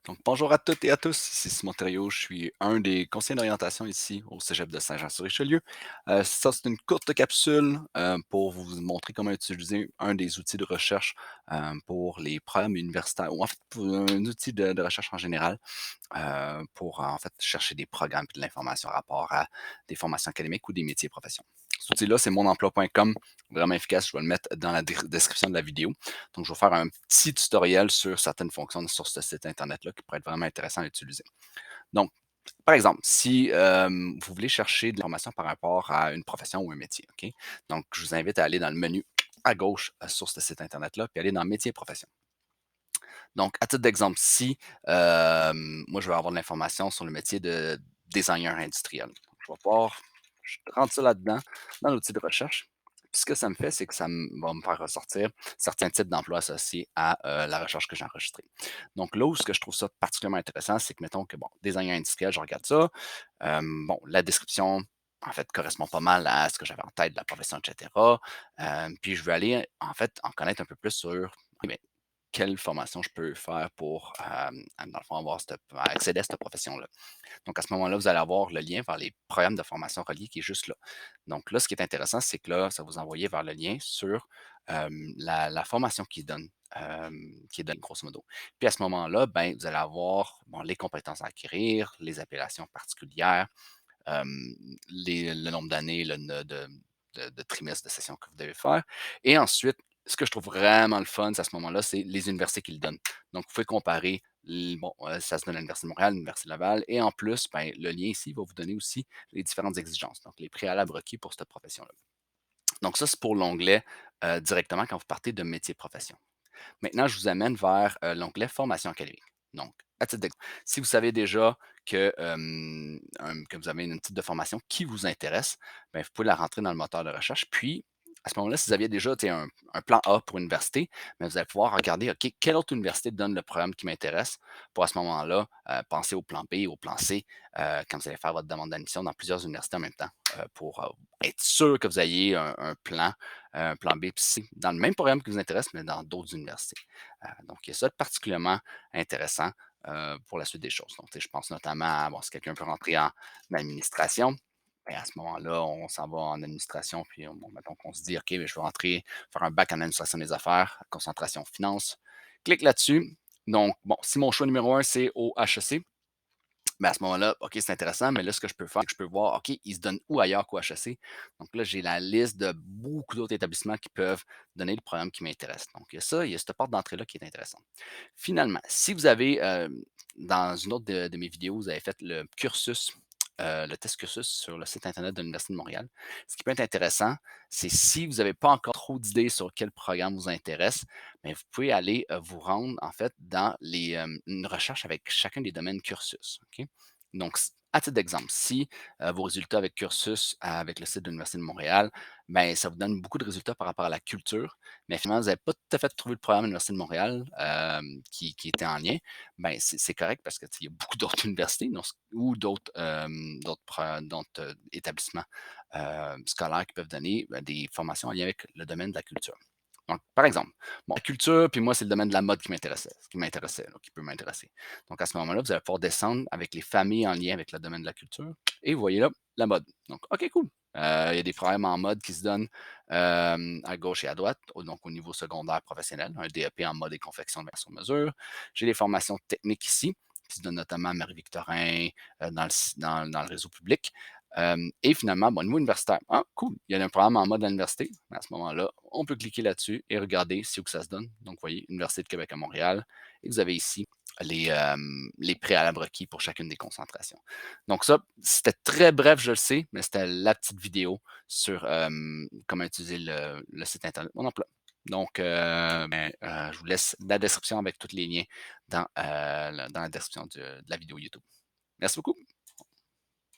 Donc, bonjour à toutes et à tous, ici Simon Thériault, je suis un des conseillers d'orientation ici au Cégep de Saint-Jean-sur-Richelieu. Ça, c'est une courte capsule pour vous montrer comment utiliser un des outils de recherche pour les programmes universitaires, ou en fait pour un outil de recherche en général pour en fait chercher des programmes et de l'information en rapport à des formations académiques ou des métiers et professions. Cet outil-là, c'est monemploi.com, vraiment efficace. Je vais le mettre dans la description de la vidéo. Donc, je vais faire un petit tutoriel sur certaines fonctions sur ce site Internet-là qui pourrait être vraiment intéressant à utiliser. Donc, par exemple, si vous voulez chercher de l'information par rapport à une profession ou un métier, OK? Donc, je vous invite à aller dans le menu à gauche sur ce site Internet-là, puis aller dans Métiers et professions. Donc, à titre d'exemple, si moi, je veux avoir de l'information sur le métier de designer industriel. Donc, je vais pouvoir je rentre ça là-dedans, dans l'outil de recherche. Puis ce que ça me fait, c'est que va me faire ressortir certains types d'emplois associés à la recherche que j'ai enregistrée. Donc là où ce que je trouve ça particulièrement intéressant, c'est que mettons que bon, designer industriel, je regarde ça. Bon, la description, en fait, correspond pas mal à ce que j'avais en tête de la profession, etc. Puis je veux aller, en fait, en connaître un peu plus sur eh bien, quelle formation je peux faire pour, dans le fond, accéder à cette profession-là. Donc, à ce moment-là, vous allez avoir le lien vers les programmes de formation reliés qui est juste là. Donc là, ce qui est intéressant, c'est que là, ça va vous envoyer vers le lien sur la formation qui est donnée, grosso modo. Puis à ce moment-là, ben, vous allez avoir bon, les compétences à acquérir, les appellations particulières, euh, le nombre d'années, de trimestres de session que vous devez faire. Et ensuite, ce que je trouve vraiment le fun à ce moment-là, c'est les universités qu'ils donnent. Donc, vous pouvez comparer, bon, ça se donne à l'Université de Montréal, l'Université Laval, et en plus, ben, le lien ici va vous donner aussi les différentes exigences, donc les préalables requis pour cette profession-là. Donc, ça, c'est pour l'onglet directement quand vous partez de métier profession. Maintenant, je vous amène vers l'onglet formation académique. Donc, à titre d'exemple, si vous savez déjà que vous avez une type de formation qui vous intéresse, ben, vous pouvez la rentrer dans le moteur de recherche. Puis, à ce moment-là, si vous aviez déjà un plan A pour une université, ben, vous allez pouvoir regarder, OK, quelle autre université donne le programme qui m'intéresse pour à ce moment-là penser au plan B, au plan C, quand vous allez faire votre demande d'admission dans plusieurs universités en même temps pour être sûr que vous ayez un plan B, puis C, dans le même programme qui vous intéresse, mais dans d'autres universités. Donc, il y a ça de particulièrement intéressant pour la suite des choses. Donc, tu sais, je pense notamment à, bon, si quelqu'un peut rentrer en administration, ben, à ce moment-là, on s'en va en administration, puis bon, mettons qu'on se dit, OK, ben, je veux rentrer, faire un bac en administration des affaires, concentration finance. Clique là-dessus. Donc, bon, si mon choix numéro un, c'est au HEC, ben, à ce moment-là, OK, c'est intéressant, mais là, ce que je peux faire, c'est que je peux voir, OK, ils se donnent où ailleurs qu'au HEC? Donc là, j'ai la liste de beaucoup d'autres établissements qui peuvent donner le programme qui m'intéresse. Donc, il y a ça, il y a cette porte d'entrée-là qui est intéressante. Finalement, si vous avez, dans une autre de mes vidéos, vous avez fait le test cursus sur le site internet de l'Université de Montréal. Ce qui peut être intéressant, c'est si vous n'avez pas encore trop d'idées sur quel programme vous intéresse, mais vous pouvez aller vous rendre en fait dans une recherche avec chacun des domaines cursus. OK? Donc, à titre d'exemple, si vos résultats avec cursus avec le site de l'Université de Montréal, ben, ça vous donne beaucoup de résultats par rapport à la culture, mais finalement, vous n'avez pas tout à fait trouvé le programme à l'Université de Montréal qui était en lien, ben, c'est correct parce qu'il y a beaucoup d'autres universités ou d'autres établissements scolaires qui peuvent donner des formations en lien avec le domaine de la culture. Donc, par exemple, bon, la culture, puis moi, c'est le domaine de la mode qui peut m'intéresser. Donc, à ce moment-là, vous allez pouvoir descendre avec les familles en lien avec le domaine de la culture. Et vous voyez là, la mode. Donc, OK, cool. Il y a des programmes en mode qui se donnent à gauche et à droite, donc au niveau secondaire professionnel, un DEP en mode et confection de sur mesure. J'ai des formations techniques ici, qui se donnent notamment à Marie-Victorin, dans le réseau public. Et finalement, bon, au niveau universitaire, ah, cool, il y a un programme en mode à l'université. À ce moment-là, on peut cliquer là-dessus et regarder si où que ça se donne. Donc, vous voyez, Université de Québec à Montréal. Et vous avez ici les, euh, les préalables requis pour chacune des concentrations. Donc, ça, c'était très bref, je le sais, mais c'était la petite vidéo sur comment utiliser le site Internet Mon emploi. Donc, je vous laisse la description avec tous les liens dans la description de la vidéo YouTube. Merci beaucoup.